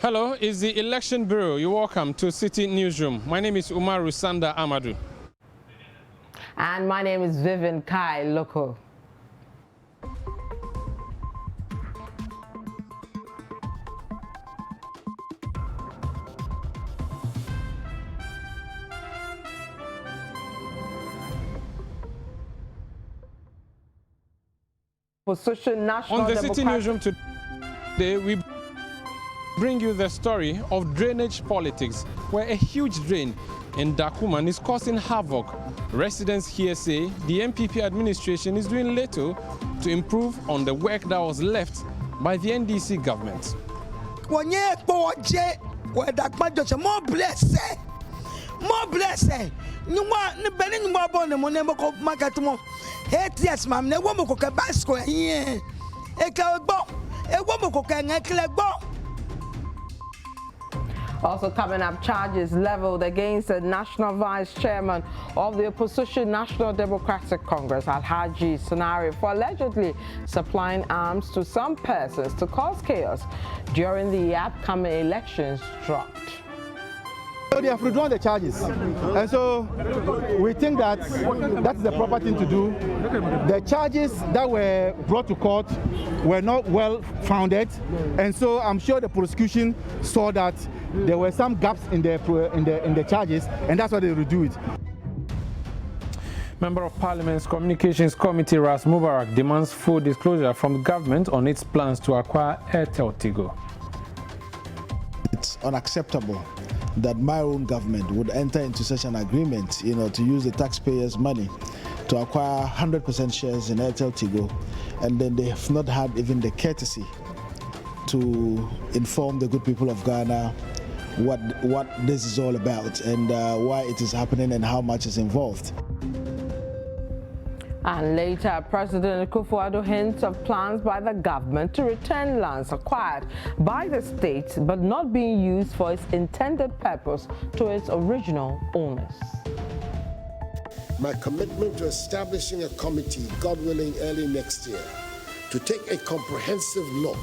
Hello, it's the Election Bureau. You're welcome to Citi Newsroom. My name is Umar Rusanda Amadou. And my name is Vivian Kai Loko. Opposition National On the Citi Newsroom today, we bring you the story of drainage politics, where a huge drain in Dakuman is causing havoc. Residents here say the MPP administration is doing little to improve on the work that was left by the NDC government. More blessed. You want the Benin Mobon and Monemoko Macatmo. 8 years, ma'am, ne woman cook a basco here. A cowbo, a woman cook and a clabo. Also coming up, charges leveled against the National Vice Chairman of the Opposition National Democratic Congress, Alhaji Sinari, for allegedly supplying arms to some persons to cause chaos during the upcoming elections dropped. So they have withdrawn the charges, and so we think that that's the proper thing to do. The charges that were brought to court were not well founded, and so I'm sure the prosecution saw that there were some gaps in the charges, and that's why they redo it. Member of Parliament's Communications Committee Ras Mubarak demands full disclosure from the government on its plans to acquire Airtel Tigo. It's unacceptable that my own government would enter into such an agreement, to use the taxpayers' money to acquire 100% shares in Airtel Tigo, and then they have not had even the courtesy to inform the good people of Ghana what this is all about and why it is happening and how much is involved. And later, President Akufo-Addo hints of plans by the government to return lands acquired by the state but not being used for its intended purpose to its original owners. My commitment to establishing a committee, God willing, early next year, to take a comprehensive look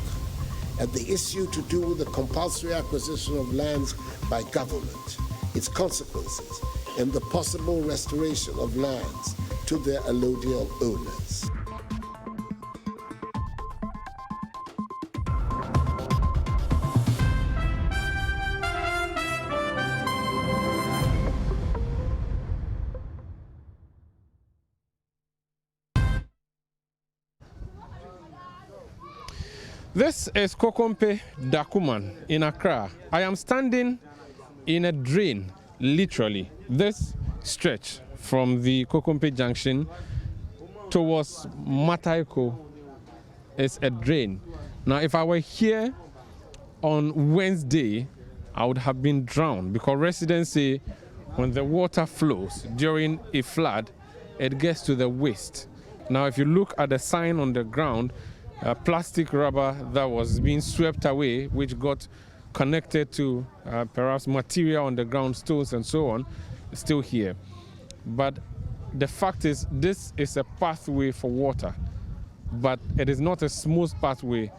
at the issue to do with the compulsory acquisition of lands by government, its consequences, and the possible restoration of lands to their allodial owners. This is Kokompe Dakuman in Accra. I am standing in a drain, literally. This stretch from the Kokompe Junction towards Mataiko is a drain. Now, if I were here on Wednesday, I would have been drowned, because residents say when the water flows during a flood, it gets to the waist. Now, if you look at the sign on the ground, plastic rubber that was being swept away, which got connected to perhaps material on the ground, stones and so on, is still here. But the fact is, this is a pathway for water, but it is not a smooth pathway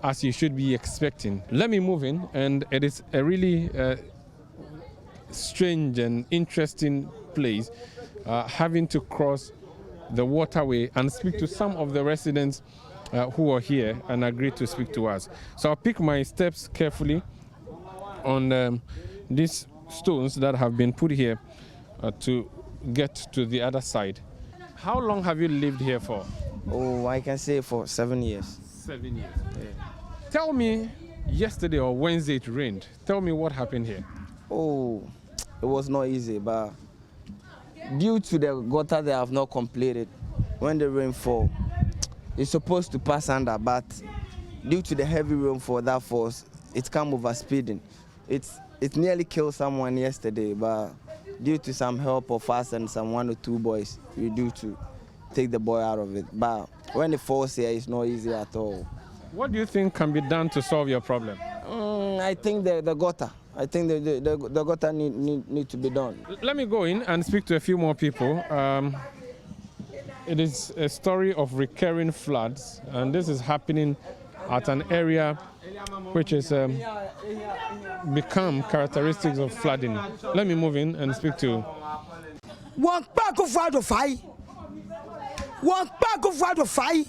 as you should be expecting. Let me move in, and it is a really strange and interesting place, having to cross the waterway and speak to some of the residents who are here and agreed to speak to us. So I'll pick my steps carefully on these stones that have been put here to get to the other side. How long have you lived here for? Oh, I can say for 7 years. 7 years. Yeah. Tell me, yesterday or Wednesday it rained. Tell me what happened here. Oh, it was not easy, but due to the gutter they have not completed, when the rain fall, it's supposed to pass under, but due to the heavy rainfall that falls, it come over speeding. It nearly killed someone yesterday, but due to some help of us and some 1 or 2 boys, we do to take the boy out of it. But when it falls here, it's not easy at all. What do you think can be done to solve your problem? I think the gutter. I think the gutter need to be done. Let me go in and speak to a few more people. It is a story of recurring floods, and this is happening at an area which is become characteristics of flooding. Let me move in and speak to. One pack of water fight. One pack of water fight.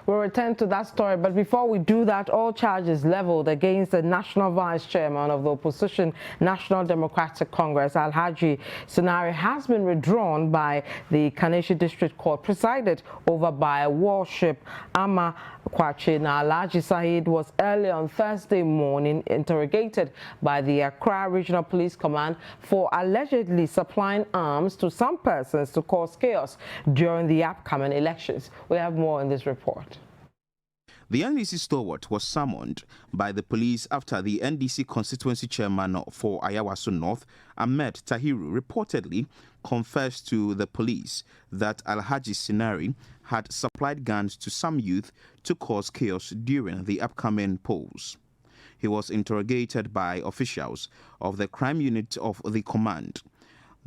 We'll return to that story, but before we do that, all charges leveled against the National Vice Chairman of the opposition National Democratic Congress, Alhaji Sinari, has been withdrawn by the Kaneshie District Court, presided over by Warship Ama Kwache. Now, Alhaji Said was early on Thursday morning interrogated by the Accra Regional Police Command for allegedly supplying arms to some persons to cause chaos during the upcoming elections. We have more in this report. The NDC stalwart was summoned by the police after the NDC constituency chairman for Ayawaso North, Ahmed Tahiru, reportedly confessed to the police that Alhaji Sinari had supplied guns to some youth to cause chaos during the upcoming polls. He was interrogated by officials of the crime unit of the command.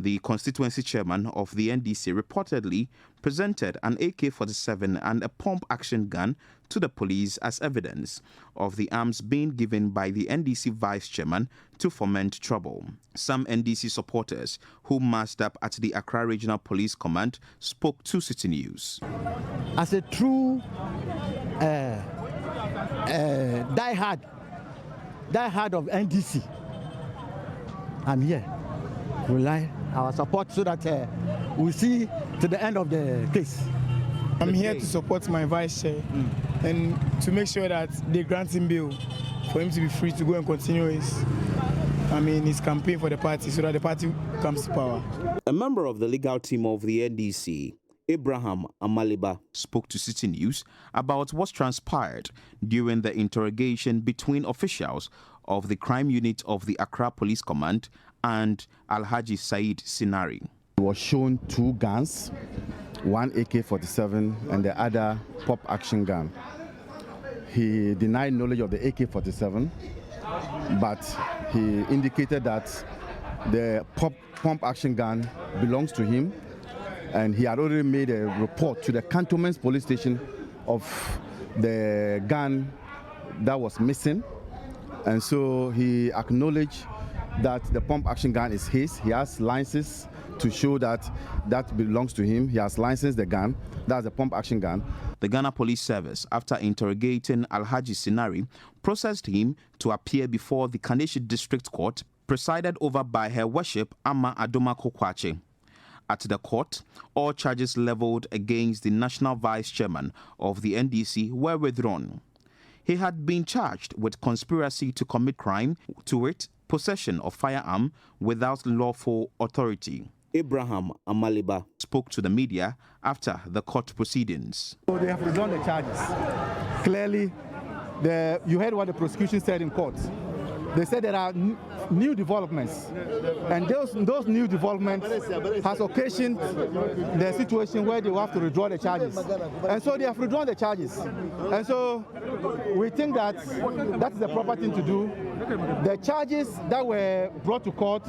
The constituency chairman of the NDC reportedly presented an AK-47 and a pump-action gun to the police as evidence of the arms being given by the NDC vice chairman to foment trouble. Some NDC supporters who massed up at the Accra Regional Police Command spoke to Citi News. As a true diehard of NDC, I'm here. Rely our support so that we see to the end of the case. I'm here to support my vice chair and to make sure that they grant him bail for him to be free to go and continue his campaign for the party so that the party comes to power. A member of the legal team of the NDC, Abraham Amaliba, spoke to Citi News about what transpired during the interrogation between officials of the crime unit of the Accra Police Command and Alhaji Said Sinari. He was shown two guns, one AK-47 and the other pump-action gun. He denied knowledge of the AK-47, but he indicated that the pump-action gun belongs to him, and he had already made a report to the Cantonment's police station of the gun that was missing, and so he acknowledged that the pump-action gun is his. He has licenses to show that that belongs to him. He has licensed the gun. That's the pump-action gun. The Ghana Police Service, after interrogating Alhaji Sinari, processed him to appear before the Kaneshie District Court, presided over by Her Worship Ama Adoma Kokwache. At the court, all charges leveled against the National Vice Chairman of the NDC were withdrawn. He had been charged with conspiracy to commit crime, to wit, possession of firearm without lawful authority. Abraham Amaliba spoke to the media after the court proceedings. So they have withdrawn the charges. Clearly, you heard what the prosecution said in court. They said there are new developments, and those new developments has occasioned the situation where they will have to withdraw the charges. And so they have withdrawn the charges. And so we think that that is the proper thing to do. The charges that were brought to court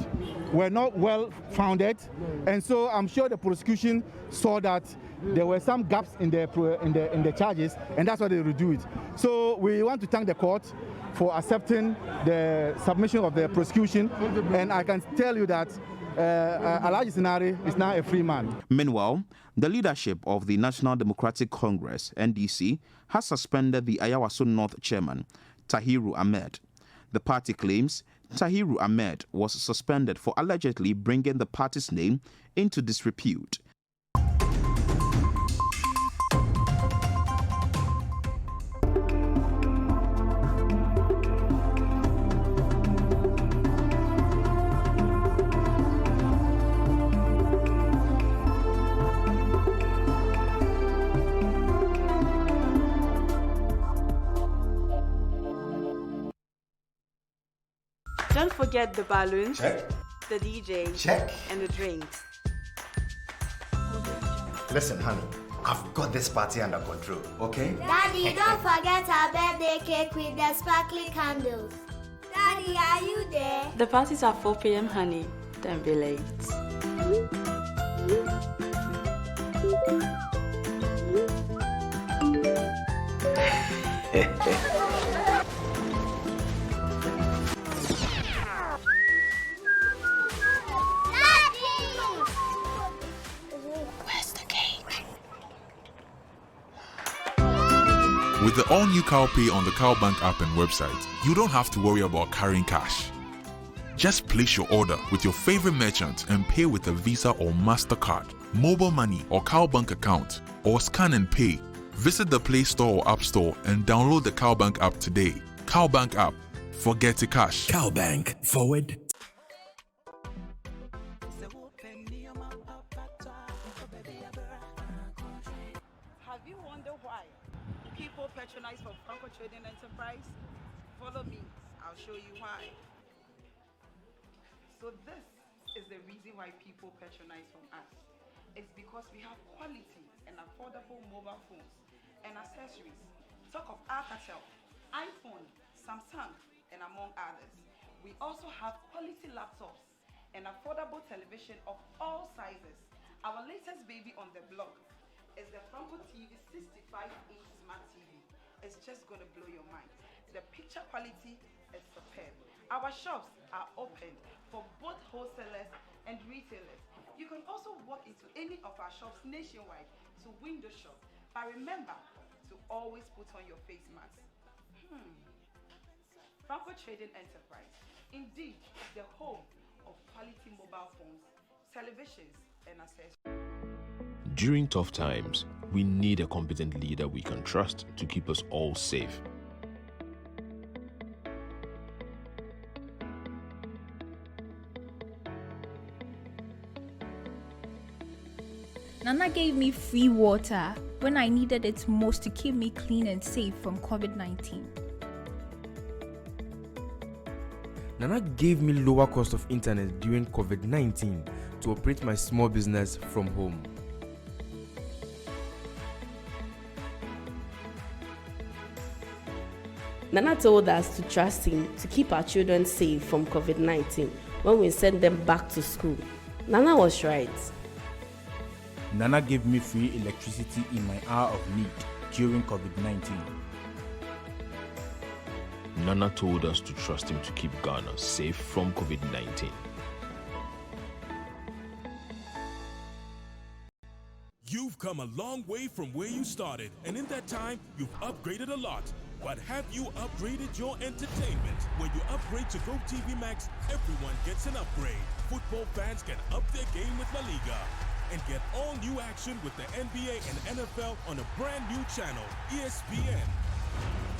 were not well founded, and so I'm sure the prosecution saw that there were some gaps in the charges, and that's why they redo it. So we want to thank the court for accepting the submission of the prosecution, and I can tell you that Alhaji Sinari is now a free man. Meanwhile, the leadership of the National Democratic Congress, NDC, has suspended the Ayawaso North chairman, Tahiru Ahmed. The party claims Tahiru Ahmed was suspended for allegedly bringing the party's name into disrepute. Don't forget the balloons, check, the DJ, check, and the drinks. Listen, honey, I've got this party under control, okay? Daddy, don't forget our birthday cake with the sparkly candles. Daddy, are you there? The party's at 4 p.m., honey. Don't be late. With the all-new CowPay on the CowBank app and website, you don't have to worry about carrying cash. Just place your order with your favorite merchant and pay with a Visa or MasterCard, mobile money or CowBank account, or scan and pay. Visit the Play Store or App Store and download the CowBank app today. CowBank app. Forget the cash. CowBank. Forward. Have you wondered why people patronize for Franco Trading Enterprise? Follow me, I'll show you why. So this is the reason why people patronize from us. It's because we have quality and affordable mobile phones and accessories. Talk of Alcatel, iPhone, Samsung, and among others. We also have quality laptops and affordable television of all sizes. Our latest baby on the block is the Franco TV 65-inch Smart TV. It's just going to blow your mind. The picture quality is superb. Our shops are open for both wholesalers and retailers. You can also walk into any of our shops nationwide to window shop. But remember to always put on your face mask. Franco Trading Enterprise, indeed the home of quality mobile phones, televisions, and accessories. During tough times, we need a competent leader we can trust to keep us all safe. Nana gave me free water when I needed it most to keep me clean and safe from COVID-19. Nana gave me lower cost of internet during COVID-19 to operate my small business from home. Nana told us to trust him to keep our children safe from COVID-19 when we send them back to school. Nana was right. Nana gave me free electricity in my hour of need during COVID-19. Nana told us to trust him to keep Ghana safe from COVID-19. You've come a long way from where you started, and in that time, you've upgraded a lot. But have you upgraded your entertainment? When you upgrade to GoTV Max, everyone gets an upgrade. Football fans can up their game with La Liga and get all new action with the NBA and NFL on a brand new channel, ESPN.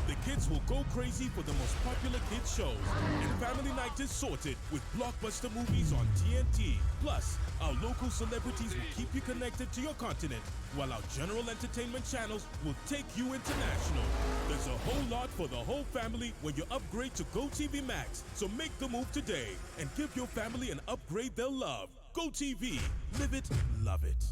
The kids will go crazy for the most popular kids shows, and family night is sorted with blockbuster movies on TNT. Plus, our local celebrities will keep you connected to your continent, while our general entertainment channels will take you international. There's a whole lot for the whole family when you upgrade to GoTV Max. So make the move today and give your family an upgrade they'll love. GoTV. Live it, love it.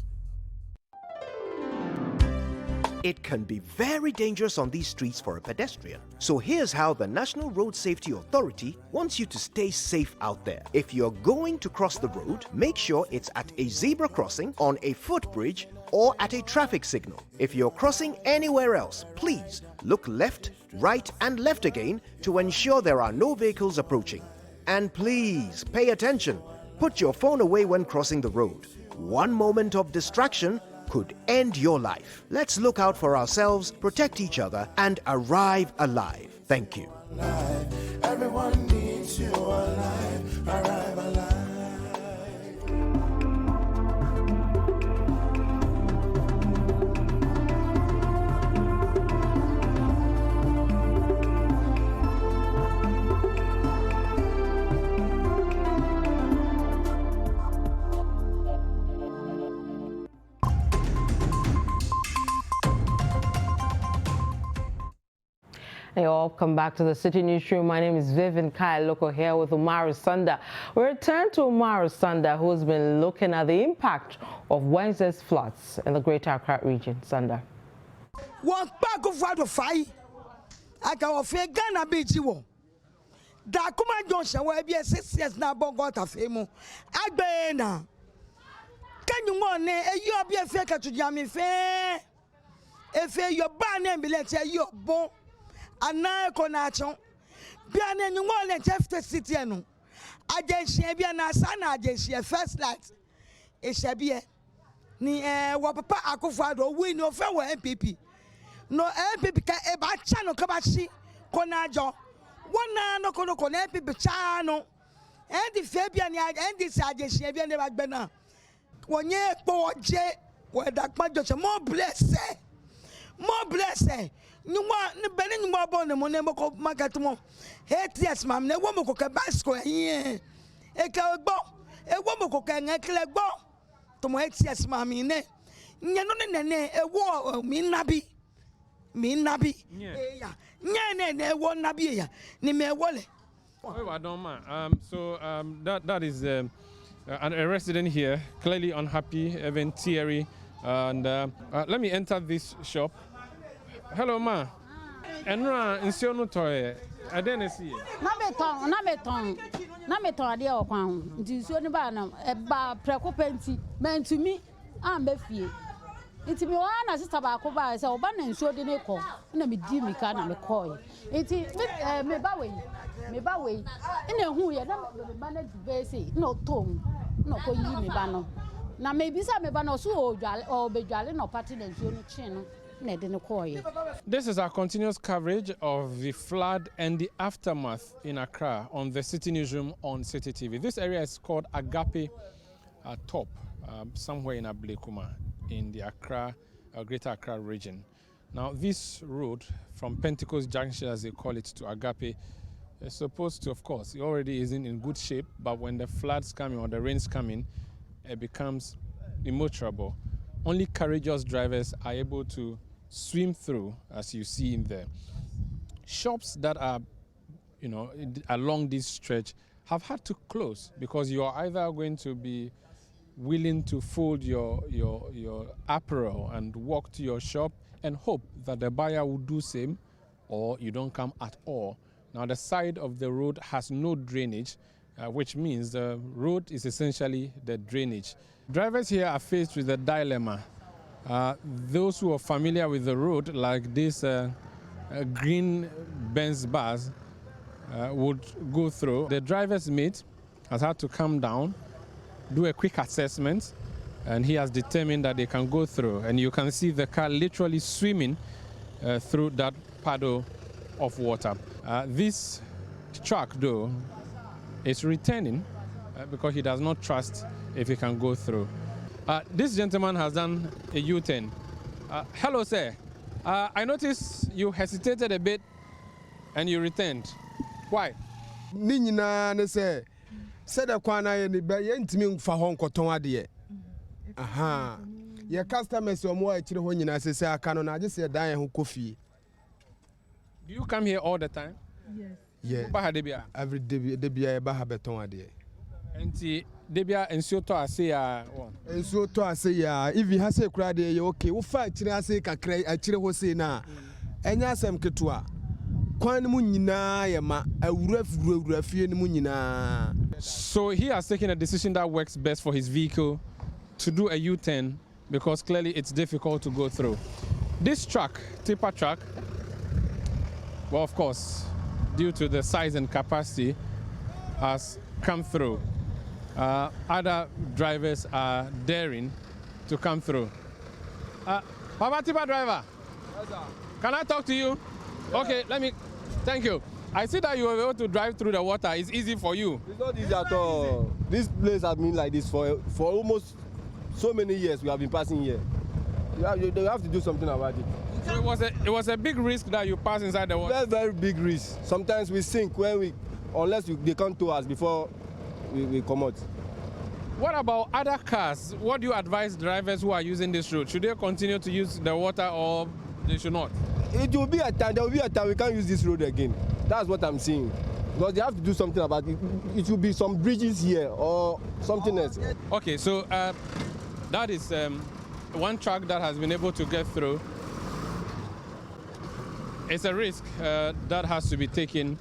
It can be very dangerous on these streets for a pedestrian. So here's how the National Road Safety Authority wants you to stay safe out there. If you're going to cross the road, make sure it's at a zebra crossing, on a footbridge, or at a traffic signal. If you're crossing anywhere else, please look left, right, and left again to ensure there are no vehicles approaching. And please pay attention. Put your phone away when crossing the road. One moment of distraction could end your life. Let's look out for ourselves, protect each other, and arrive alive. Thank you. Everyone needs you alive, arrive alive. Hey all, welcome back to the City Newsroom. My name is Vivian Kai, local here with Umaru Sanda. We return to Umaru Sanda, who's been looking at the impact of Wednesday's floods in the Greater Accra region. Sanda. One pack of water fire. I can offer Ghana beach you. Dakuma Johnson will be a 6 years now, Bongot of Femo. Agbena. Can you want you be a faker to Jamie Fair? If your band ambulance, you're born. Ana konachon bia na nyumo le chefte city enu agency bia na sana agency first light e shabie ni wo papa Akufo-Addo win no fe wo MPP no MPP ka e ba cha no ka ba shi konajo wona no kono kono MPP cha no e di fe bia ni NDC agency bia ne ba gbe na wonye po je wo da pajo more blessed Numa bene nyuma bone mo ne moko market mo 8 years mam ne wo moko ka bicycle yin e ka gbo e wo moko ka ngekle gbo to mo 8 years mam ne nye no ne e wo mi nabi e ya nye ne wo nabi ya ni me wole. That is a resident here, clearly unhappy, even teary, and let me enter this shop. Hello, ma. Enra nsio no toye. Ade see. Na meton ade o kwan. Nti nsuo ni ba na e ba preko penti. Men to me am be fie. Nti me wa na sister ba ko ba se oba na nsuo de ne ko. Na me di mi ka na me ko. Nti me ba we. Ina hu ye na me ba na dube se. No tom. No ko yi me ba no. Na me bi sa me ba no so o dwale o be dwale no party na nsuo no chin no. This is our continuous coverage of the flood and the aftermath in Accra on the City Newsroom on Citi TV. This area is called Agape Top, somewhere in Ablekuma, in the Accra, Greater Accra region. Now, this road from Pentecost Junction, as they call it, to Agape is supposed to, of course, it already isn't in good shape, but when the floods come in or the rains come in, it becomes immotorable. Only courageous drivers are able to swim through, as you see in there. Shops that are, along this stretch have had to close because you are either going to be willing to fold your apparel and walk to your shop and hope that the buyer will do same, or you don't come at all. Now, the side of the road has no drainage, which means the road is essentially the drainage. Drivers here are faced with a dilemma. Those who are familiar with the road, like this green Benz bus, would go through. The driver's mate has had to come down, do a quick assessment, and he has determined that they can go through. And you can see the car literally swimming through that puddle of water. This truck, though, is returning because he does not trust if he can go through. This gentleman has done a U-turn. Hello, sir. I noticed you hesitated a bit and you returned. Why? Nina ne say said the kwana ye be ye ntimi fa ho nkoton ade. Aha. Your customers o mo akire ho nyina se aka no na age se dan ye ho kofi. Do you come here all the time? Yes. Yeah. Every day debia e ba ha beton ade. Enti debia ensuo to ase ya won. Ensuo to ase ya if ha se kura de ye okay. Wo fa akire ase kakra akire ho se na. Enya asem ketua. So he has taken a decision that works best for his vehicle to do a U-turn because clearly it's difficult to go through. This truck, tipper truck, well, of course, due to the size and capacity, has come through. other drivers are daring to come through. Papa Tipa driver, yes, sir. Can I talk to you? Yeah. Okay, thank you. I see that you were able to drive through the water. It's easy for you. It's not easy at all. This place has been like this for almost so many years. We have been passing here. You have to do something about it. So it was a big risk that you pass inside the water. Very, very big risk. Sometimes we sink unless they come to us before we come out. What about other cars? What do you advise drivers who are using this road? Should they continue to use the water or they should not? There will be a time we can't use this road again. That's what I'm saying. Because they have to do something about it. It will be some bridges here or something else. Okay, so that is one truck that has been able to get through. It's a risk that has to be taken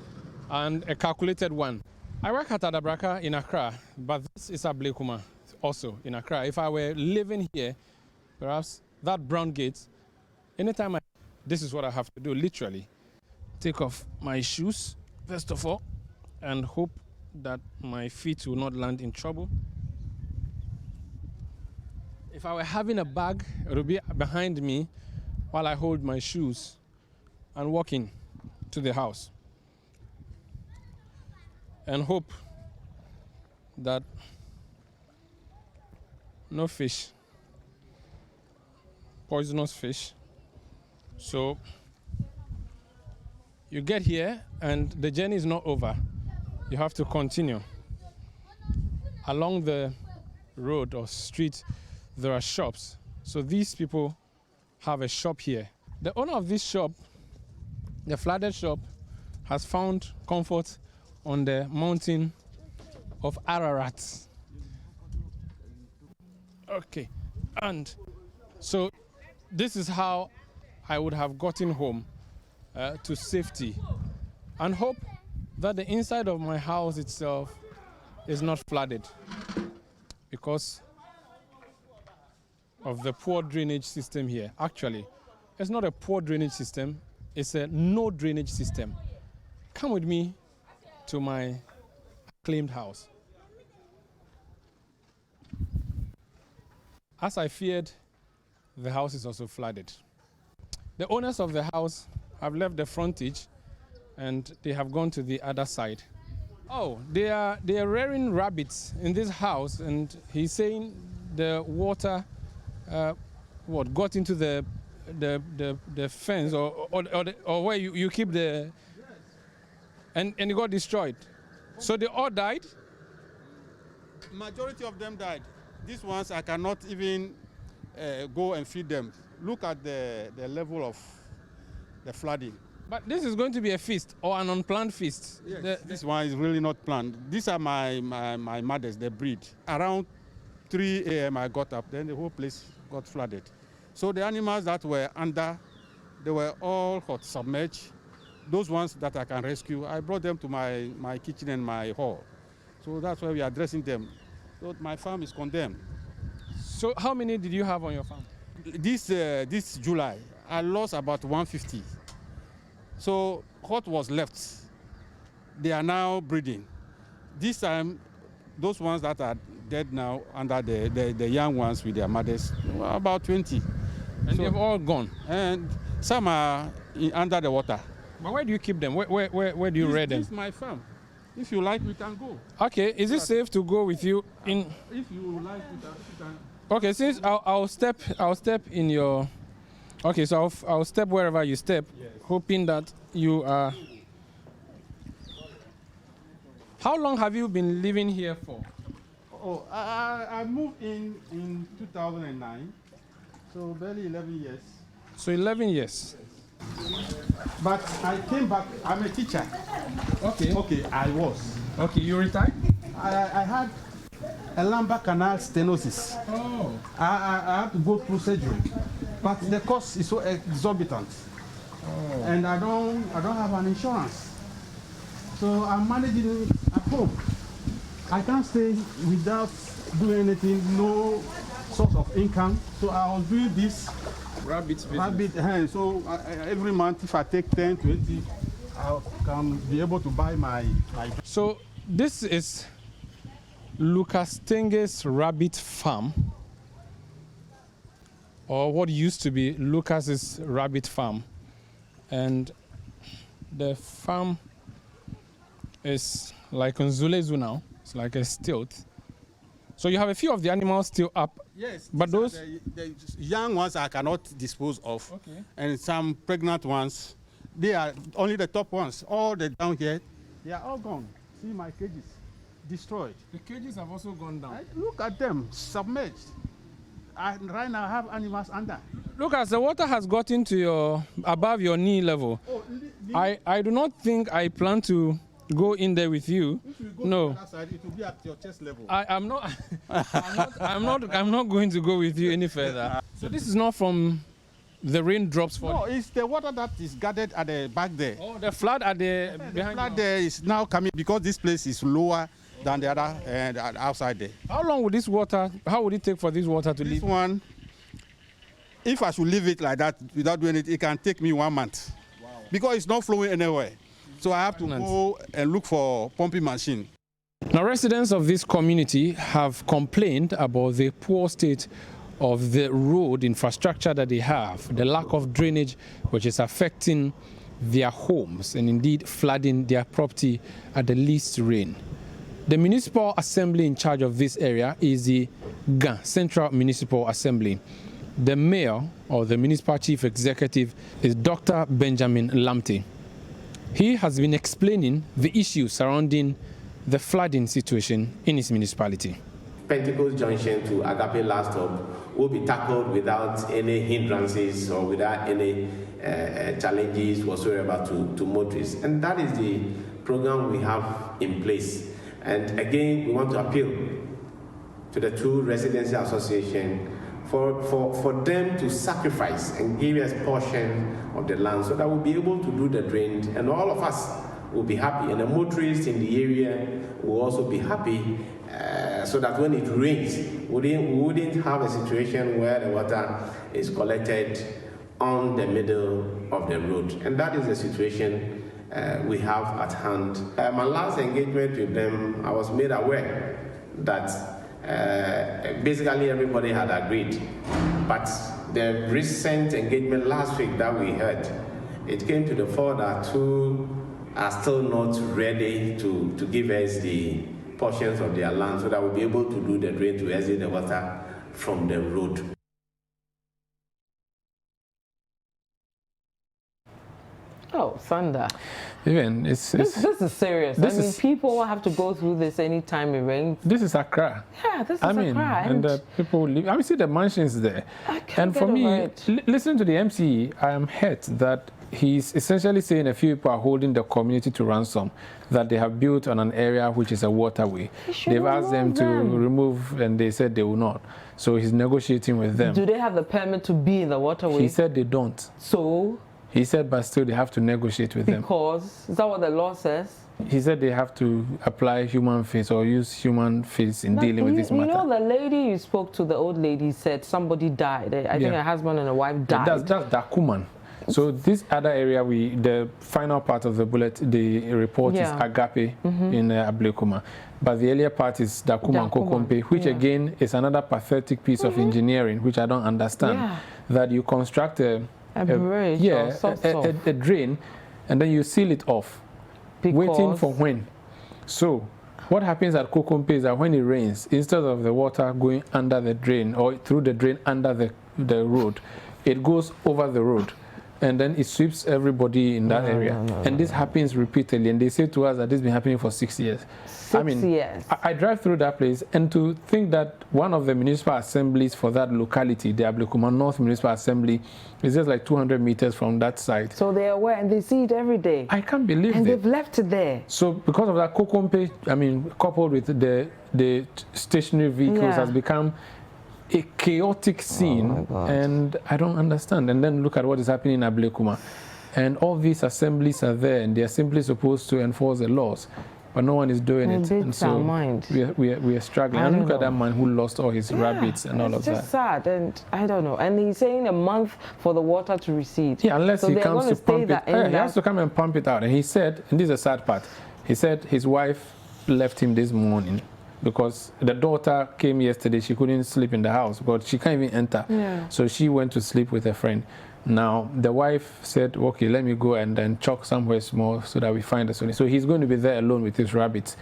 and a calculated one. I work at Adabraka in Accra, but this is Ablekuma also in Accra. If I were living here, perhaps that brown gate, anytime this is what I have to do, literally. Take off my shoes, first of all, and hope that my feet will not land in trouble. If I were having a bag, it would be behind me while I hold my shoes and walk in to the house. And hope that no fish, poisonous fish. So you get here and the journey is not over. You have to continue. Along the road or street, there are shops. So these people have a shop here. The owner of this shop, the flooded shop, has found comfort on the mountain of Ararat. Okay, and so this is how I would have gotten home to safety, and hope that the inside of my house itself is not flooded because of the poor drainage system here. Actually, it's not a poor drainage system, it's a no drainage system. Come with me to my claimed house. As I feared, the house is also flooded. The owners of the house have left the frontage and they have gone to the other side. Oh, they are rearing rabbits in this house, and he's saying the water got into the fence or where you keep the and it got destroyed. So they all died? Majority of them died. These ones I cannot even go and feed them. Look at the level of the flooding. But this is going to be a feast or an unplanned feast. Yes, this one is really not planned. These are my mothers, they breed. Around 3 a.m. I got up, then the whole place got flooded. So the animals that were under, they were all submerged. Those ones that I can rescue, I brought them to my kitchen and my hall. So that's why we are addressing them. So my farm is condemned. So how many did you have on your farm? This July, I lost about 150. So what was left, they are now breeding. This time, those ones that are dead now under the young ones with their mothers, about 20. And so they've all gone? And some are under the water. But where do you keep them? Where do you rear them? This is my farm. If you like, we can go. Okay, is it safe to go with you in? If you like, we can. Okay, since I'll step in your. Okay, so I'll step wherever you step, yes, hoping that you are. How long have you been living here for? Oh, I moved in 2009, so barely 11 years. So 11 years. But I came back. I'm a teacher. Okay. Okay, I was. Okay, you retired? I had a lumbar canal stenosis. Oh. I had to go through surgery, but the cost is so exorbitant, and I don't have an insurance, so I'm managing it at home. I can't stay without doing anything, no source of income. So I was doing this rabbit business. So every month, if I take 10, 20, I can be able to buy my. So this is Lucas Tenge's rabbit farm, or what used to be Lucas's rabbit farm. And the farm is like on Zulezu now. It's like a stilt. So you have a few of the animals still up. Yes, but those the young ones I cannot dispose of. Okay. And some pregnant ones, they are only the top ones. All the down here, they are all gone. See my cages, destroyed. The cages have also gone down. Look at them, submerged. Right now I have animals under. Look, as the water has gotten to your above your knee level. Oh, I do not think I plan to go in there with you. If you go no. to the other side, it will be at your chest level. I'm not. I'm not going to go with you any further. So this is not from the raindrops for. No, it's the water that is gathered at the back there. Oh, the flood at the behind. The flood there is now coming because this place is lower than the other and outside there. How long would this water? How would it take for this water to leave? This one, if I should leave it like that without doing it, it can take me 1 month. Wow. Because it's not flowing anywhere. So I have to go and look for pumping machine. Now, residents of this community have complained about the poor state of the road infrastructure that they have, the lack of drainage, which is affecting their homes and indeed flooding their property at the least rain. The municipal assembly in charge of this area is the GA, Central Municipal Assembly. The mayor, or the municipal chief executive, is Dr. Benjamin Lamte. He has been explaining the issues surrounding the flooding situation in his municipality. Pentecost Junction to Agape Last Stop will be tackled without any hindrances or without any challenges whatsoever to motorists. And that is the program we have in place. And again, we want to appeal to the two residential associations for them to sacrifice and give us a portion of the land so that we'll be able to do the drain, and all of us will be happy, and the motorists in the area will also be happy, so that when it rains, we wouldn't have a situation where the water is collected on the middle of the road. And that is the situation we have at hand. My last engagement with them, I was made aware that basically everybody had agreed, but the recent engagement last week that we had, it came to the fore that two are still not ready to give us the portions of their land so that we'll be able to do the drain to exit the water from the road. Oh, thunder. Even this is serious. People have to go through this anytime it rains. This is Accra. Yeah, this is Accra. And people live. I mean, see the mansions there. And for me, listening to the MC, I am hurt that he's essentially saying a few people are holding the community to ransom, that they have built on an area which is a waterway. They've asked them to remove, and they said they will not. So he's negotiating with them. Do they have the permit to be in the waterway? He said they don't. So? He said, but still they have to negotiate with them. Because? Is that what the law says? He said they have to apply human face or use human face in dealing with this matter. You know, the lady you spoke to, the old lady, said somebody died. I think a husband and a wife died. That's Dakuman. So this other area, the final part of the bullet, the report is Agape in Ablekuma. But the earlier part is Dakuman Kokompe, which again is another pathetic piece of engineering, which I don't understand. That you construct a bridge, a drain, and then you seal it off, waiting for when. So what happens at Kokompe is that when it rains, instead of the water going under the drain or through the drain under the road, it goes over the road. And then it sweeps everybody in that area. And this happens repeatedly. And they say to us that this has been happening for 6 years. 6 years. I drive through that place, and to think that one of the municipal assemblies for that locality, the Ablekuma North Municipal Assembly, is just like 200 meters from that site. So they are aware and they see it every day. I can't believe it. And they've left it there. So because of that, Kokompe, coupled with the stationary vehicles, has become a chaotic scene, and I don't understand. And then look at what is happening in Ablekuma. And all these assemblies are there, and they are simply supposed to enforce the laws, but no one is doing it. And so we are struggling. And look at that man who lost all his rabbits and all of that. It's just sad, and I don't know. And he's saying a month for the water to recede. Yeah, unless he comes to pump it. He has to come and pump it out. And he said, and this is the sad part, he said his wife left him this morning because the daughter came yesterday. She couldn't sleep in the house because she can't even enter. Yeah. So she went to sleep with a friend. Now, the wife said, okay, let me go and then chalk somewhere small so that we find the Sony. So he's going to be there alone with his rabbits.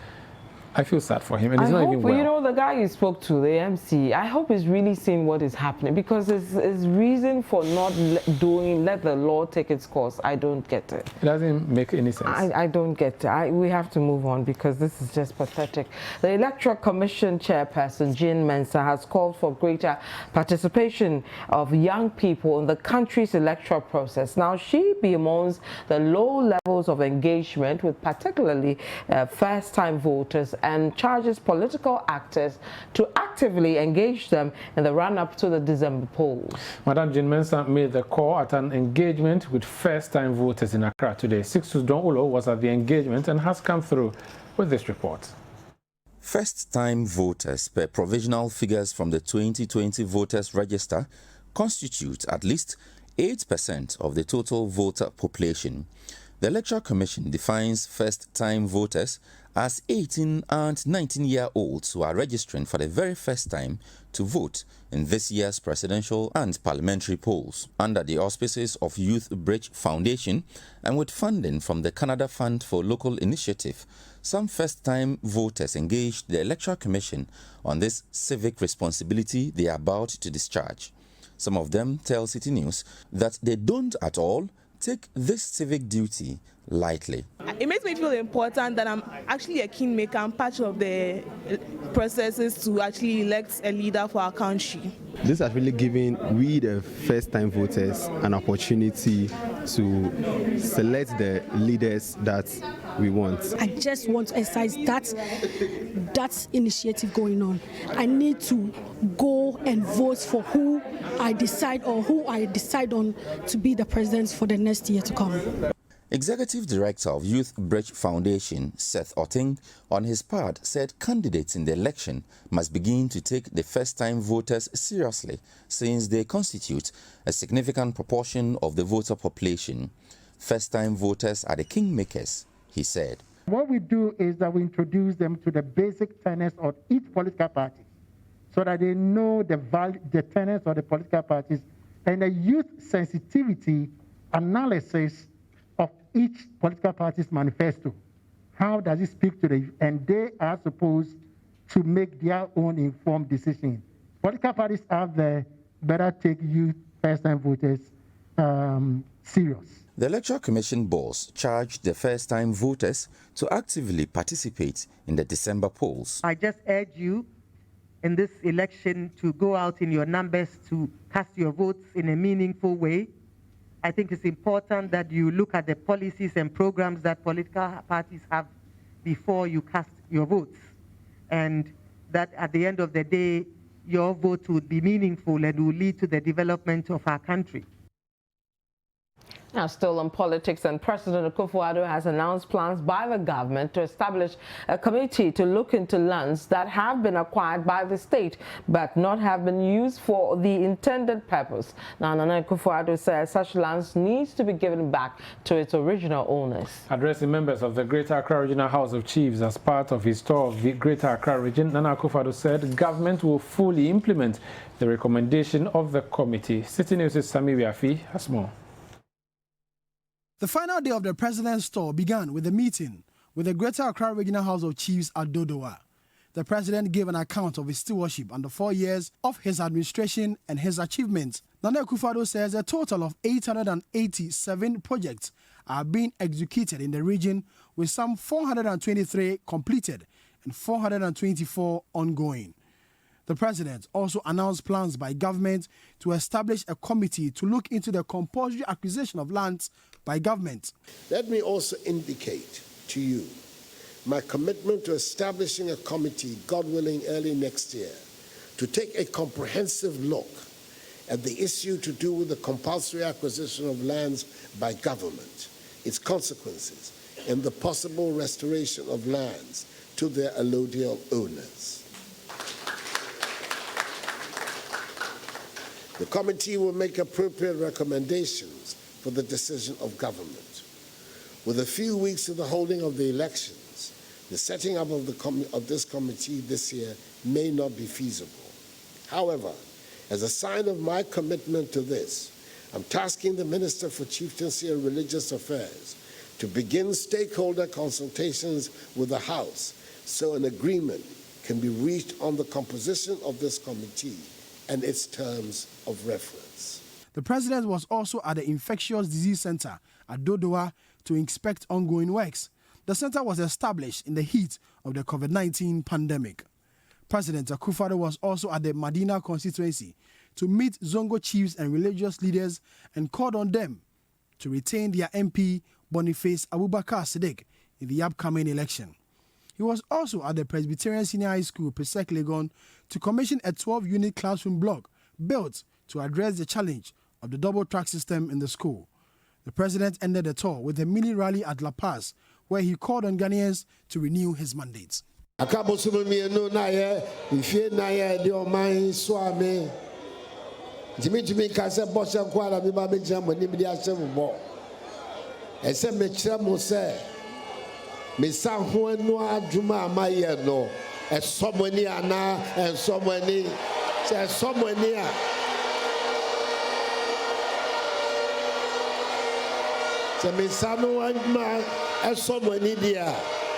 I feel sad for him, and he's not even well. You know, the guy you spoke to, the MC, I hope he's really seeing what is happening, because his reason for not let the law take its course, I don't get it. It doesn't make any sense. I don't get it. We have to move on, because this is just pathetic. The Electoral Commission chairperson, Jean Mensah, has called for greater participation of young people in the country's electoral process. Now, she bemoans the low levels of engagement with particularly first-time voters, and charges political actors to actively engage them in the run-up to the December polls. Madam Jean Mensah made the call at an engagement with first-time voters in Accra today. Sixtus Don Ulo was at the engagement and has come through with this report. First-time voters, per provisional figures from the 2020 voters register, constitute at least 8% of the total voter population. The Electoral Commission defines first-time voters as 18 and 19-year-olds who are registering for the very first time to vote in this year's presidential and parliamentary polls. Under the auspices of Youth Bridge Foundation and with funding from the Canada Fund for Local Initiative, some first-time voters engaged the Electoral Commission on this civic responsibility they are about to discharge. Some of them tell Citi News that they don't at all take this civic duty lightly. It makes me feel important that I'm actually a kingmaker. I'm part of the processes to actually elect a leader for our country. This has really given we, the first-time voters, an opportunity to select the leaders that we want. I just want to exercise that initiative going on. I need to go and vote for who I decide on to be the president for the next year to come. Executive Director of Youth Bridge Foundation, Seth Otting, on his part, said candidates in the election must begin to take the first-time voters seriously, since they constitute a significant proportion of the voter population. First-time voters are the kingmakers, he said. What we do is that we introduce them to the basic tenets of each political party, so that they know the tenets of the political parties and the youth sensitivity analysis of each political party's manifesto. How does it speak to them? And they are supposed to make their own informed decision. Political parties out there better take youth first-time voters serious. The Electoral Commission boss charged the first-time voters to actively participate in the December polls. I just urge you in this election to go out in your numbers to cast your votes in a meaningful way. I think it's important that you look at the policies and programs that political parties have before you cast your votes, and that at the end of the day, your vote would be meaningful and will lead to the development of our country. Now, still on politics, and President Akufo-Addo has announced plans by the government to establish a committee to look into lands that have been acquired by the state but not have been used for the intended purpose. Now, Nana Akufo-Addo says such lands needs to be given back to its original owners. Addressing members of the Greater Accra Regional House of Chiefs as part of his tour of the Greater Accra region, Nana Akufo-Addo said government will fully implement the recommendation of the committee. Citi News' Sami Wiafi has more. The final day of the president's tour began with a meeting with the Greater Accra Regional House of Chiefs at Dodowa. The president gave an account of his stewardship under 4 years of his administration and his achievements. Nana Akufo-Addo says a total of 887 projects are being executed in the region, with some 423 completed and 424 ongoing. The president also announced plans by government to establish a committee to look into the compulsory acquisition of lands by government. Let me also indicate to you my commitment to establishing a committee, God willing, early next year, to take a comprehensive look at the issue to do with the compulsory acquisition of lands by government, its consequences, and the possible restoration of lands to their allodial owners. The committee will make appropriate recommendations for the decision of government. With a few weeks of the holding of the elections, the setting up of this committee this year may not be feasible. However, as a sign of my commitment to this, I'm tasking the Minister for Chieftaincy and Religious Affairs to begin stakeholder consultations with the House so an agreement can be reached on the composition of this committee and its terms of reference. The president was also at the Infectious Disease Center at Dodowa to inspect ongoing works. The center was established in the heat of the COVID-19 pandemic. President Akufo-Addo was also at the Madina constituency to meet Zongo chiefs and religious leaders and called on them to retain their MP Boniface Abubakar Siddiq in the upcoming election. He was also at the Presbyterian Senior High School, Pesek Legon, to commission a 12-unit classroom block built to address the challenge of the double-track system in the school. The president ended the tour with a mini rally at La Paz, where he called on Ghanaians to renew his mandates.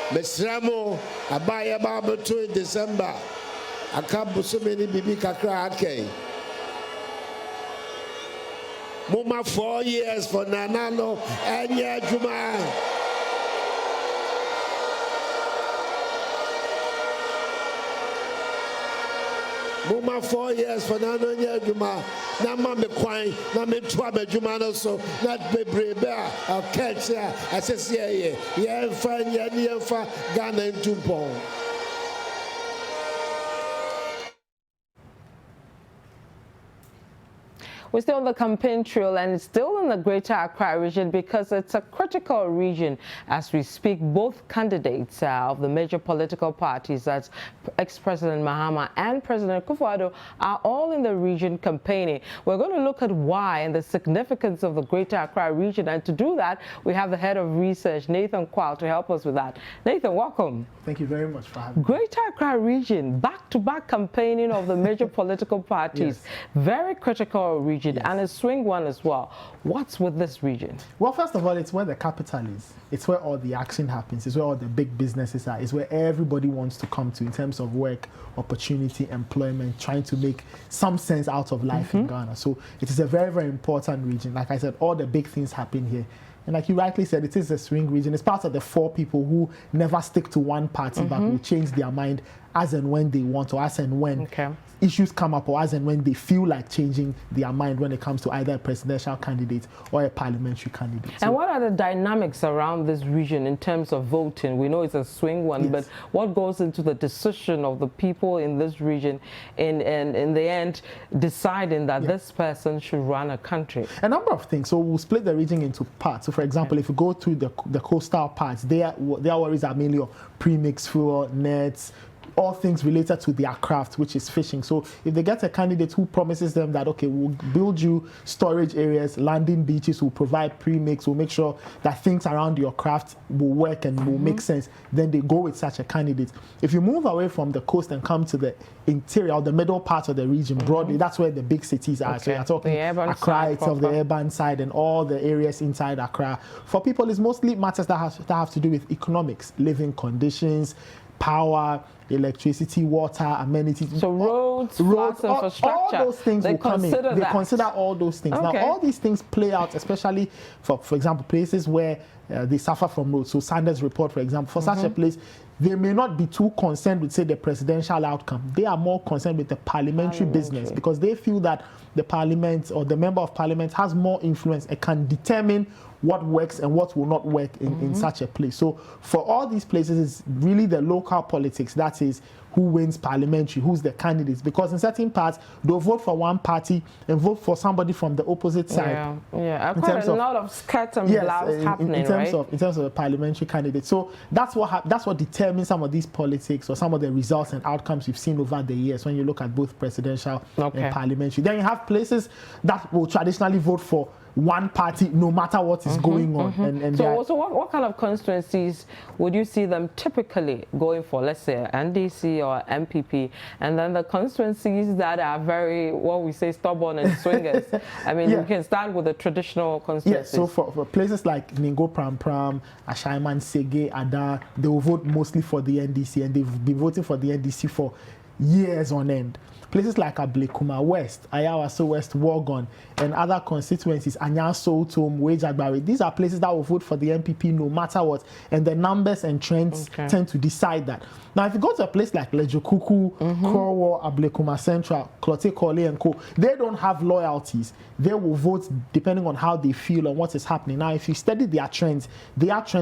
Mesramo abaya baba to December akabu so many bibi kakra akay muma 4 years for nanano enye juma muma 4 years for nano enye juma na ma me kwan na me to abadwuma no so na bebrebe a catch asese ye fa ye fa Ghana ntumpon. We're still on the campaign trail and still in the Greater Accra region because it's a critical region as we speak. Both candidates of the major political parties, that's ex-President Mahama and President Akufo-Addo, are all in the region campaigning. We're going to look at why and the significance of the Greater Accra region, and to do that, we have the head of research, Nathan Kwao, to help us with that. Nathan, welcome. Thank you very much for having me. Greater Accra region, back-to-back campaigning of the major political parties. Yes. Very critical region. Yes. And a swing one as well. What's with this region? Well, first of all, it's where the capital is. It's where all the action happens. It's where all the big businesses are. It's where everybody wants to come to in terms of work, opportunity, employment, trying to make some sense out of life in Ghana. So it is a very, very important region. Like I said, all the big things happen here. And like you rightly said, it is a swing region. It's part of the 4 people who never stick to one party, but will change their mind as and when they want, or as and when issues come up, or as and when they feel like changing their mind when it comes to either a presidential candidate or a parliamentary candidate. And what are the dynamics around this region in terms of voting? We know it's a swing one, but what goes into the decision of the people in this region in the end deciding that this person should run a country? A number of things. So we'll split the region into parts. So for example, if you go through the coastal parts, their worries are mainly of premix fuel, nets, all things related to their craft, which is fishing. So if they get a candidate who promises them that, okay, we'll build you storage areas, landing beaches, we'll provide premix, we'll make sure that things around your craft will work and will make sense, then they go with such a candidate. If you move away from the coast and come to the interior or the middle part of the region broadly, that's where the big cities are. So you're talking Accra itself, the urban side, and all the areas inside Accra. For people, it's mostly matters that have to do with economics, living conditions, power, electricity, water, amenities. So roads, infrastructure. All those things will come in. They consider all those things. Now, all these things play out, especially for example, places where they suffer from roads. So Sanders report, for example, for such a place, they may not be too concerned with, say, the presidential outcome. They are more concerned with the parliamentary business, because they feel that the parliament or the member of parliament has more influence and can determine what works and what will not work in such a place. So for all these places, it's really the local politics, that is who wins parliamentary, who's the candidates, because in certain parts they'll vote for one party and vote for somebody from the opposite side. Quite a lot of scat and blouse happening, in terms of a parliamentary candidate. So that's what determines some of these politics or some of the results and outcomes we've seen over the years when you look at both presidential and parliamentary. Then you have places that will traditionally vote for one party no matter what is going on. And so what kind of constituencies would you see them typically going for? Let's say NDC or MPP, and then the constituencies that are very, what we say, stubborn and swingers. I mean, you can start with the traditional constituencies. So for places like Ningo Pram, Ashaiman, Sege, Ada, they will vote mostly for the NDC, and they've been voting for the NDC for years on end. Places like Ablekuma West, Ayawaso West, Worgon, and other constituencies, Anyaso, Tom, Wejagbari, these are places that will vote for the MPP no matter what, and the numbers and trends tend to decide that. Now, if you go to a place like Lejokuku, Krowo, Ablekuma Central, Klote Kole and Co., they don't have loyalties. They will vote depending on how they feel and what is happening. Now, if you study their trends,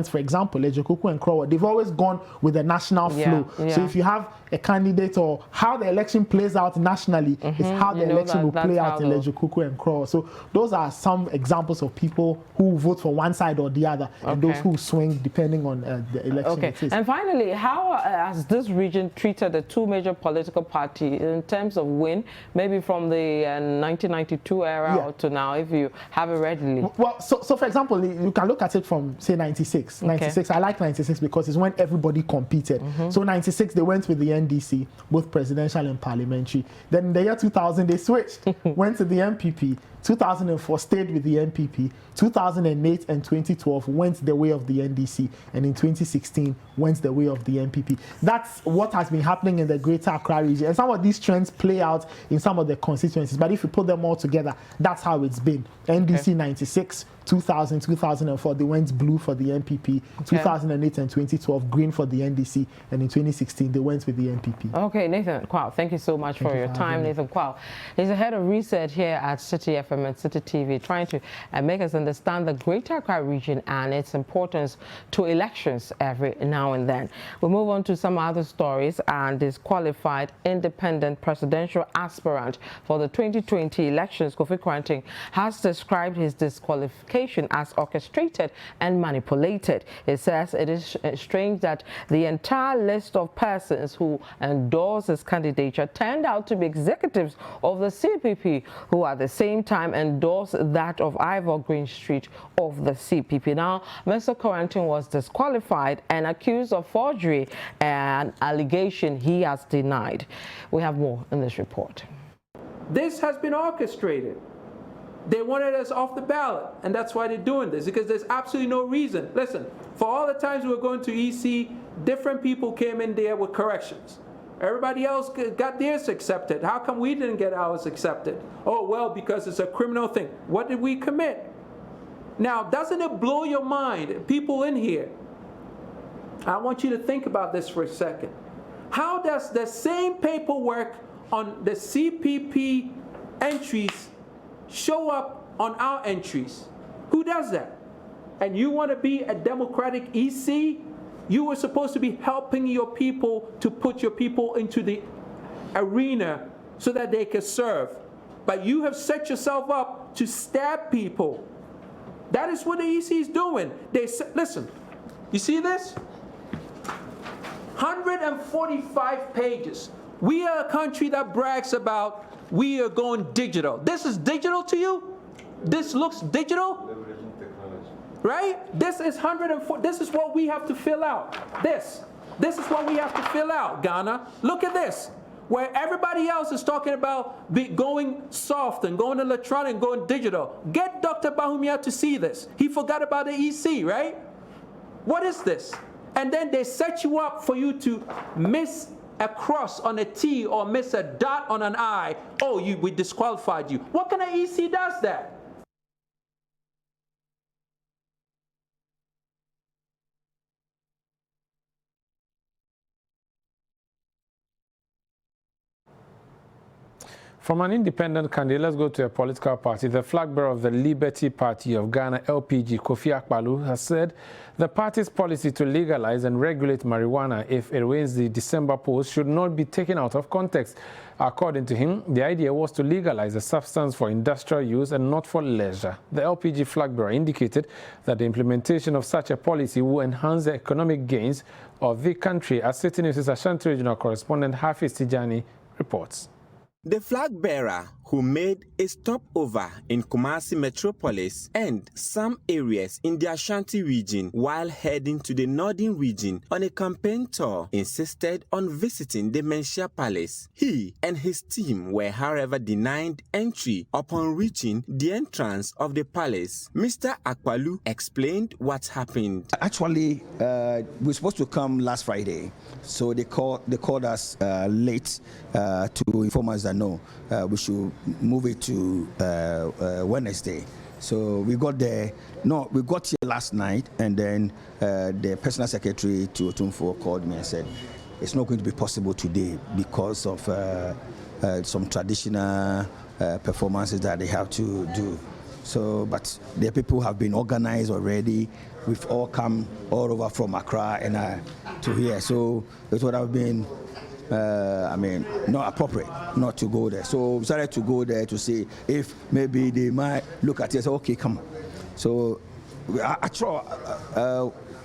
for example, Lejokuku and Krowo, they've always gone with the national flow. So if you have a candidate, or how the election plays out nationally is how the election will play out in Lejokuku and Krowo. So those are some examples of people who vote for one side or the other, and those who swing depending on the election. And finally, how has this region treated the two major political parties in terms of win, maybe from the 1992 era or to now, if you have it readily? Well, so for example, you can look at it from, say, 96. 96, I like 96 because it's when everybody competed. So 96, they went with the NDC, both presidential and parliamentary. Then in the year 2000, they switched, went to the MPP. 2004 stayed with the MPP. 2008 and 2012 went the way of the NDC, and in 2016 went the way of the MPP. That's what has been happening in the Greater Accra region, and some of these trends play out in some of the constituencies. But if you put them all together, that's how it's been. NDC 96, 2000, 2004 they went blue for the MPP. 2008 and 2012 green for the NDC, and in 2016 they went with the MPP. Okay, Nathan Kwao, thank you so much for your time. Nathan Kwao is the head of research here at Citi FM and Citi TV, trying to make us understand the Greater Accra region and its importance to elections every now and then. We'll move on to some other stories. And disqualified independent presidential aspirant for the 2020 elections, Kofi Kwanting, has described his disqualification as orchestrated and manipulated. It says it is strange that the entire list of persons who endorsed his candidature turned out to be executives of the CPP, who at the same time endorsed that of Ivor Greenstreet of the CPP. Now, Mr. Kwanting was disqualified and accused of forgery, an allegation he has denied. We have more in this report. This has been orchestrated. They wanted us off the ballot, and that's why they're doing this, because there's absolutely no reason. Listen, for all the times we were going to EC, different people came in there with corrections. Everybody else got theirs accepted. How come we didn't get ours accepted? Oh, well, because it's a criminal thing. What did we commit? Now, doesn't it blow your mind, people in here? I want you to think about this for a second. How does the same paperwork on the CPP entries show up on our entries? Who does that? And you want to be a democratic EC? You were supposed to be helping your people to put your people into the arena so that they can serve. But you have set yourself up to stab people. That is what the EC is doing. Listen, you see this? 145 pages. We are a country that brags about we are going digital. This is digital to you? This looks digital? Right? This is 104. This is what we have to fill out. This is what we have to fill out, Ghana. Look at this. Where everybody else is talking about going soft and going electronic and going digital. Get Dr. Bahumia to see this. He forgot about the EC, right? What is this? And then they set you up for you to miss a cross on a T or miss a dot on an I. Oh, we disqualified you. What kind of EC does that? From an independent candidate, let's go to a political party. The flag bearer of the Liberty Party of Ghana, LPG, Kofi Akpalu, has said the party's policy to legalize and regulate marijuana if it wins the December polls should not be taken out of context. According to him, the idea was to legalize the substance for industrial use and not for leisure. The LPG flag bearer indicated that the implementation of such a policy will enhance the economic gains of the country, as Citi News' Ashanti regional correspondent Hafiz Tijani reports. The flag bearer, who made a stopover in Kumasi Metropolis and some areas in the Ashanti region while heading to the northern region on a campaign tour, insisted on visiting the Menchia Palace. He and his team were, however, denied entry upon reaching the entrance of the palace. Mr. Akpalu explained what happened. Actually, we were supposed to come last Friday, so they called us late to inform us that no, we should move it to Wednesday. So we got there. No, we got here last night, and then the personal secretary to Otumfuo called me and said it's not going to be possible today because of some traditional performances that they have to do. So, but the people have been organized already. We've all come all over from Accra and to here. So it would have been, not appropriate not to go there. So we decided to go there to see if maybe they might look at it and say, okay, come. So actually,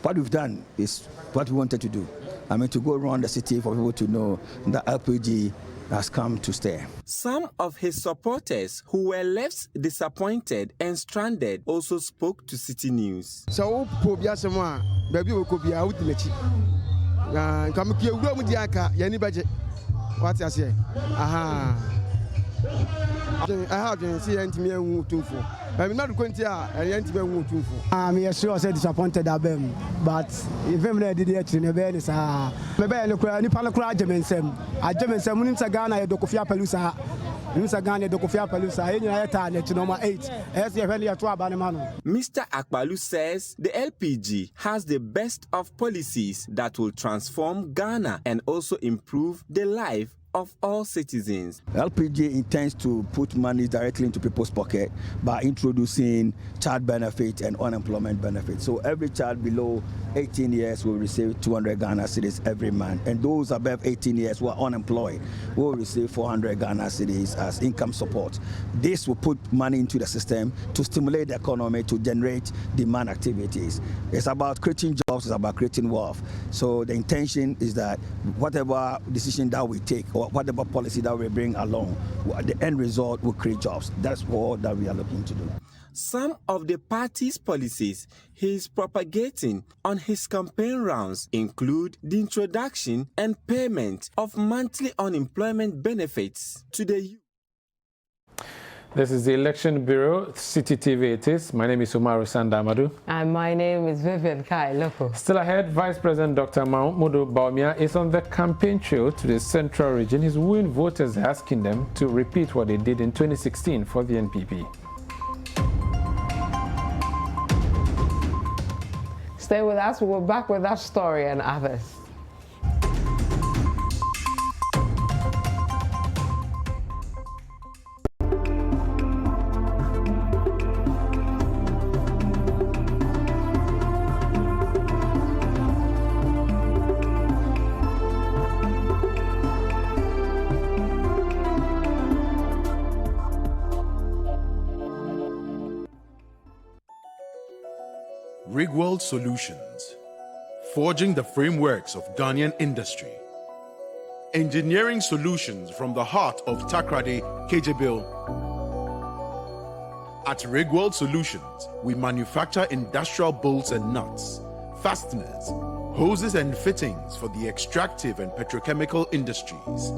what we've done is what we wanted to do. To go around the city for people to know that LPG has come to stay. Some of his supporters who were left disappointed and stranded also spoke to Citi News. So, baby, we could be out in the cheap. Come here, Yanni budget. What's I say? Aha. I have seen me too for. I'm not going to I'm sure I said disappointed at them, but if I'm ready to get in a bed, maybe I look at Nipala Krajaman. I just said, Munsagana, Dokofia Pelusa, Munsagana, Dokofia Pelusa, in your number 8, as you have earlier to Abanamano. Mr. Akpalu says the LPG has the best of policies that will transform Ghana and also improve the life of all citizens. LPG intends to put money directly into people's pocket by introducing child benefit and unemployment benefit. So every child below 18 years will receive 200 Ghana cedis every month, and those above 18 years who are unemployed will receive 400 Ghana cedis as income support. This will put money into the system to stimulate the economy, to generate demand activities. It's about creating jobs, it's about creating wealth. So the intention is that whatever decision that we take or whatever policy that we bring along, the end result will create jobs. That's all that we are looking to do. Some of the party's policies he is propagating on his campaign rounds include the introduction and payment of monthly unemployment benefits to the youth. This is the Election Bureau, Citi TV it is. My name is Umaru Sandamadu. And my name is Vivian Kai Loko. Still ahead, Vice President Dr. Mahmoud Bawumia is on the campaign trail to the central region. He's wooing voters, asking them to repeat what they did in 2016 for the NPP. Stay with us. We're back with that story and others. Rigworld Solutions, forging the frameworks of Ghanaian industry. Engineering solutions from the heart of Takrady, Kejebil. At Rigworld Solutions, we manufacture industrial bolts and nuts, fasteners, hoses and fittings for the extractive and petrochemical industries.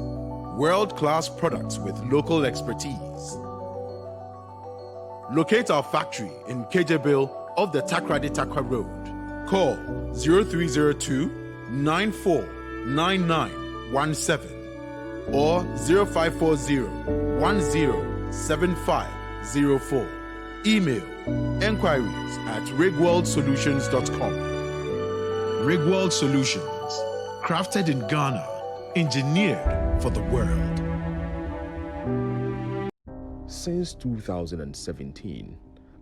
World-class products with local expertise. Locate our factory in Kejebil of the Takrady Takwa Road. Call 0302 949917 or 0540 107504. Email enquiries at rigworldsolutions.com. Rigworld Solutions, crafted in Ghana, engineered for the world. Since 2017,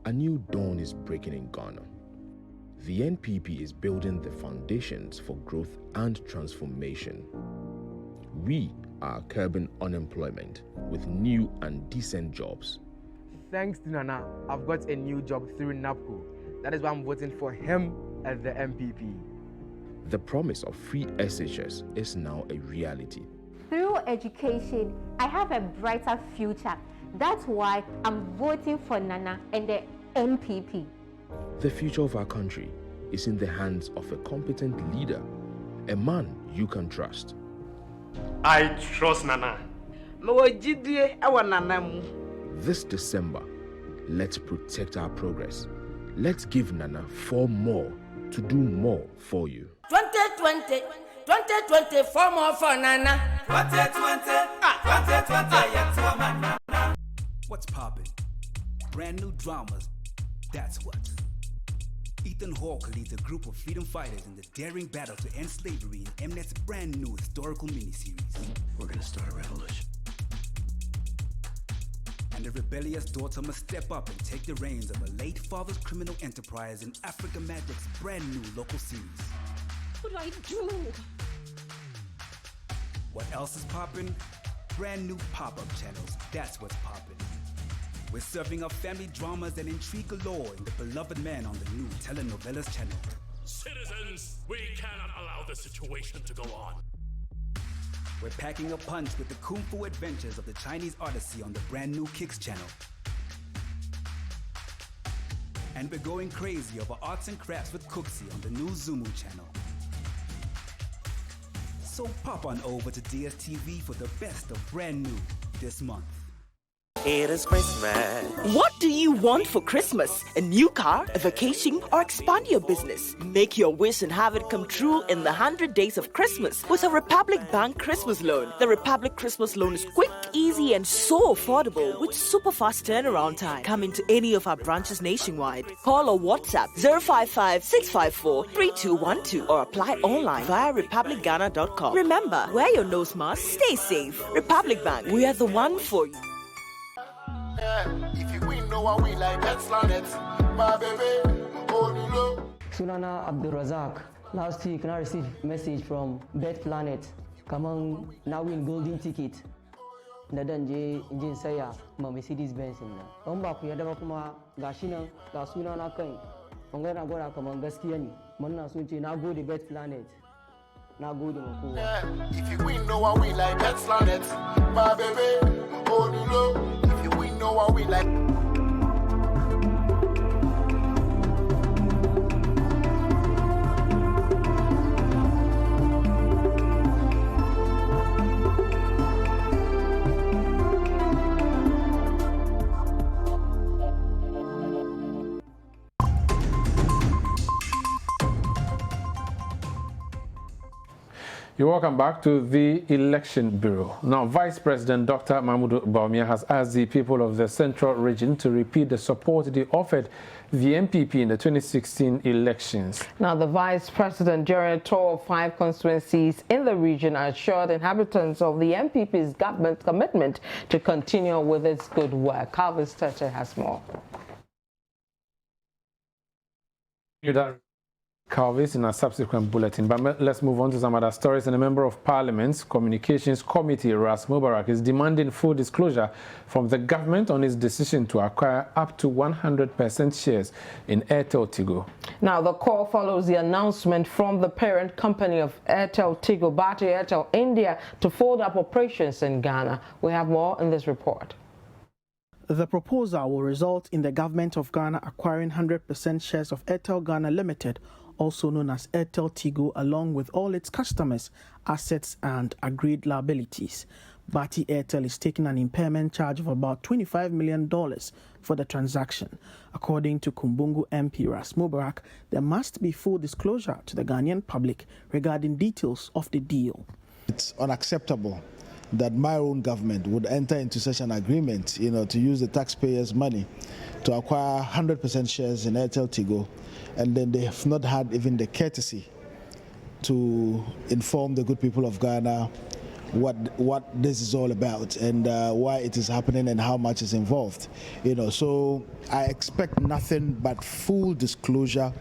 a new dawn is breaking in Ghana. The NPP is building the foundations for growth and transformation. We are curbing unemployment with new and decent jobs. Thanks to Nana, I've got a new job through NAPCO. That is why I'm voting for him as the MPP. The promise of free SHS is now a reality. Through education, I have a brighter future That's why I'm voting for Nana and the NPP. The future of our country is in the hands of a competent leader, a man you can trust. I trust Nana. This December, let's protect our progress. Let's give Nana 4 more to do more for you. 2020, 4 more for Nana. 2020. What's poppin'? Brand new dramas, that's what. Ethan Hawke leads a group of freedom fighters in the daring battle to end slavery in Mnet's brand new historical miniseries. We're gonna start a revolution. And the rebellious daughter must step up and take the reins of a late father's criminal enterprise in Africa Magic's brand new local series. What do I do? What else is poppin'? Brand new pop-up channels, that's what's poppin'. We're serving up family dramas and intrigue galore in the beloved man on the new telenovelas channel. Citizens, we cannot allow this situation to go on. We're packing a punch with the kung fu adventures of the Chinese Odyssey on the brand new Kicks channel. And we're going crazy over arts and crafts with Cooksy on the new Zumu channel. So pop on over to DSTV for the best of brand new this month. It is Christmas. What do you want for Christmas? A new car, a vacation, or expand your business? Make your wish and have it come true in the 100 days of Christmas with a Republic Bank Christmas loan. The Republic Christmas loan is quick, easy, and so affordable with super fast turnaround time. Come into any of our branches nationwide. Call or WhatsApp 055-654-3212 or apply online via republicghana.com. Remember, wear your nose mask, stay safe. Republic Bank, we are the one for you. If you win, no one win like that's planet. My baby, hold you low. Sunana Abdul Razak. Last week, I received a message from Bet Planet. Come on, now win golden ticket. Nadanje injin saya ma Mercedes Benz na. Don ba ku yadda ba kuma gashi nan ga sunana kai. Bangaren gora kaman gaskiya ne. Mun na sun ce na gode Bet Planet. Na gode ma kowa. If you win, no one win like that's planet. My baby, hold you low. Know what we like. You're welcome back to the Election Bureau. Now, Vice President Dr. Mahmoud Bawumia has asked the people of the Central Region to repeat the support they offered the NPP in the 2016 elections. Now, the Vice President, during a tour of 5 constituencies in the region, assured inhabitants of the NPP's government commitment to continue with its good work. Calvin Sturter has more. Calvis in a subsequent bulletin. But let's move on to some other stories. And a member of Parliament's Communications Committee, Ras Mubarak, is demanding full disclosure from the government on its decision to acquire up to 100% shares in Airtel Tigo. Now, the call follows the announcement from the parent company of Airtel Tigo, Bharti Airtel India, to fold up operations in Ghana. We have more in this report. The proposal will result in the government of Ghana acquiring 100% shares of Airtel Ghana Limited, also known as Airtel Tigo, along with all its customers, assets and agreed liabilities. Bharti Airtel is taking an impairment charge of about $25 million for the transaction. According to Kumbungu MP Ras Mubarak, there must be full disclosure to the Ghanaian public regarding details of the deal. It's unacceptable that my own government would enter into such an agreement, to use the taxpayers' money to acquire 100% shares in Airtel Tigo, and then they have not had even the courtesy to inform the good people of Ghana what this is all about and why it is happening and how much is involved. So I expect nothing but full disclosure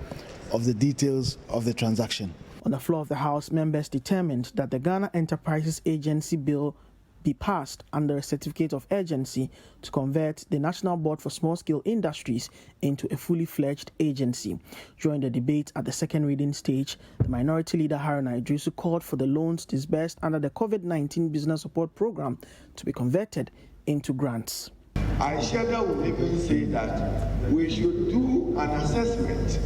of the details of the transaction. On the floor of the House, members determined that the Ghana Enterprises Agency Bill be passed under a certificate of urgency to convert the National Board for Small-Scale Industries into a fully fledged agency. During the debate at the second reading stage, the Minority Leader Haruna Idrisu called for the loans disbursed under the COVID-19 Business Support Program to be converted into grants. I Shada will even say that we should do an assessment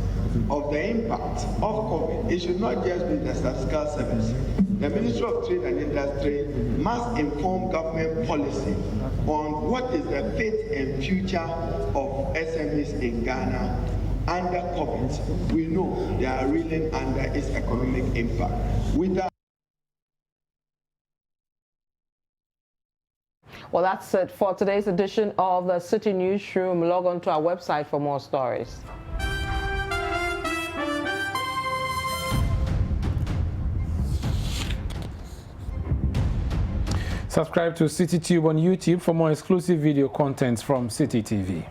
of the impact of COVID. It should not just be the statistical service. The Ministry of Trade and Industry must inform government policy on what is the fate and future of SMEs in Ghana under COVID. We know they are reeling under its economic impact. Without Well, that's it for today's edition of the Citi Newsroom. Log on to our website for more stories. Subscribe to Citi Tube on YouTube for more exclusive video contents from Citi TV.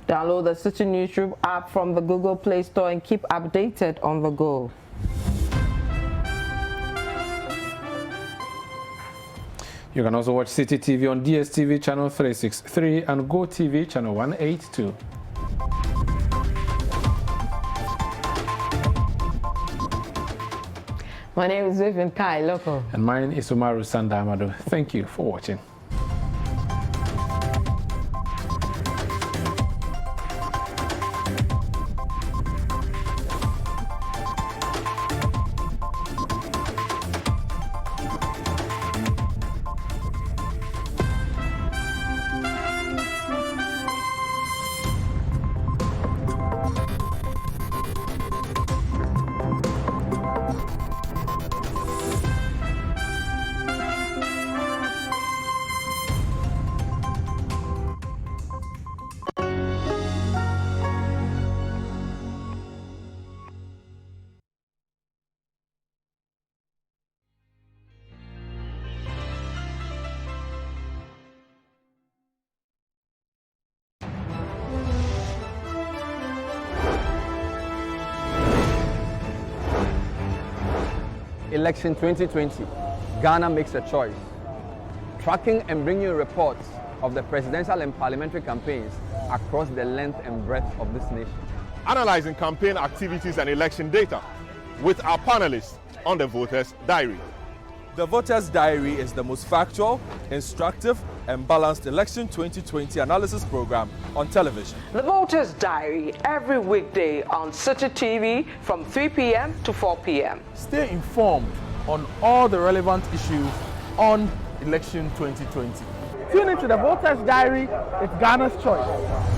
Download the Citi Newsroom app from the Google Play Store and keep updated on the go. You can also watch Citi TV on DSTV channel 363 and GoTV channel 182. My name is Vivian Kai Loco. And mine is Umaru Sanda-Amado. Thank you for watching. Election 2020, Ghana makes a choice. Tracking and bringing you reports of the presidential and parliamentary campaigns across the length and breadth of this nation. Analyzing campaign activities and election data with our panelists on the Voters' Diary. The Voters' Diary is the most factual, instructive, and balanced election 2020 analysis program on television. The Voters' Diary, every weekday on Citi TV from 3 p.m. to 4 p.m. Stay informed on all the relevant issues on election 2020. Tune into the Voters' Diary, it's Ghana's choice.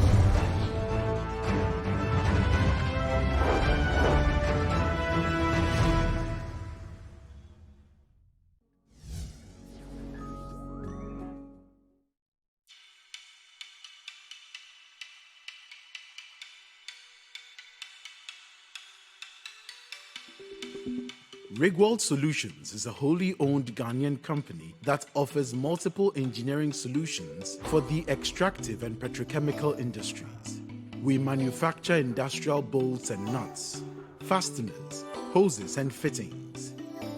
Rigworld Solutions is a wholly owned Ghanaian company that offers multiple engineering solutions for the extractive and petrochemical industries. We manufacture industrial bolts and nuts, fasteners, hoses and fittings.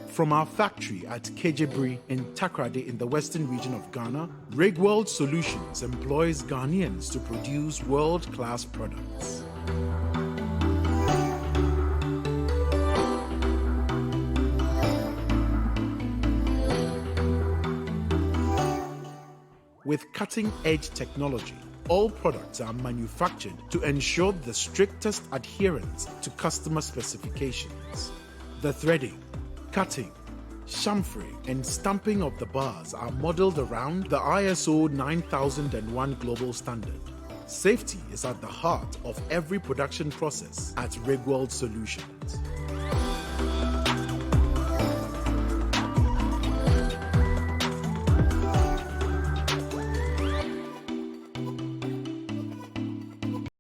From our factory at Kejebri in Takrade in the western region of Ghana, Rigworld Solutions employs Ghanaians to produce world-class products. With cutting-edge technology, all products are manufactured to ensure the strictest adherence to customer specifications. The threading, cutting, chamfering, and stamping of the bars are modeled around the ISO 9001 global standard. Safety is at the heart of every production process at Rigworld Solutions.